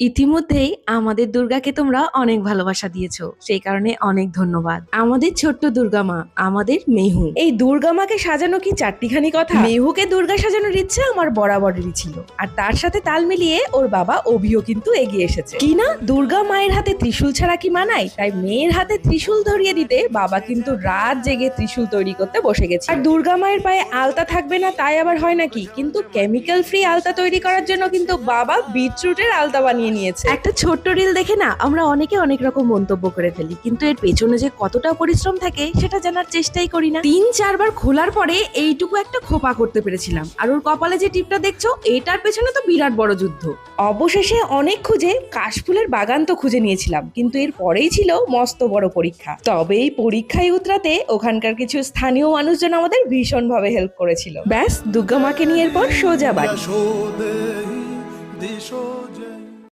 ইতিমধ্যেই আমাদের দুর্গাকে তোমরা অনেক ভালোবাসা দিয়েছো, সেই কারণে অনেক ধন্যবাদ। আমাদের ছোট্ট দুর্গা মা, আমাদের মেহু। এই দুর্গা মাকে সাজানো কি চারটিখানি কথা। মেহুকে দুর্গা সাজানোর ইচ্ছে আমার বরাবরেরই ছিল, আর তার সাথে তাল মিলিয়ে ওর বাবা অভিও কিন্তু এগিয়ে এসেছে। কি না, দুর্গা মায়ের হাতে ত্রিশূল ছাড়া কি মানায়, তাই মেয়ের হাতে ত্রিশূল ধরিয়ে দিতে বাবা কিন্তু রাত জেগে ত্রিশূল তৈরি করতে বসে গেছে। আর দুর্গা মায়ের পায়ে আলতা থাকবে না তাই আবার হয় নাকি, কিন্তু কেমিক্যাল ফ্রি আলতা তৈরি করার জন্য কিন্তু বাবা বিটরুটের আলতা বানিয়ে নিয়েছে। একটা ছোট্ট রিল দেখে না আমরা অনেকে অনেক রকম মন্তব্য করে ফেলি, কিন্তু এর পেছনে যে কতটা পরিশ্রম থাকে সেটা জানার চেষ্টাই করি না। 3-4 বার খোলার পরে এইটুকু একটা খোপা করতে পেরেছিলাম, আর ওর কপালে যে টিপটা দেখছো এটার পেছনে তো বিরাট বড় যুদ্ধ। অবশেষে অনেক খুঁজে কাশফুলের বাগান তো খুঁজে নিয়েছিলাম, কিন্তু এর পরেই ছিল মস্ত বড় পরীক্ষা। তবে এই পরীক্ষায় উতরাতে ওখানকার কিছু স্থানীয় মানুষজন আমাদের ভীষণভাবে হেল্প করেছিল। ব্যাস দুর্গা মাকে নিয়ে এরপর সোজা বাড়ি।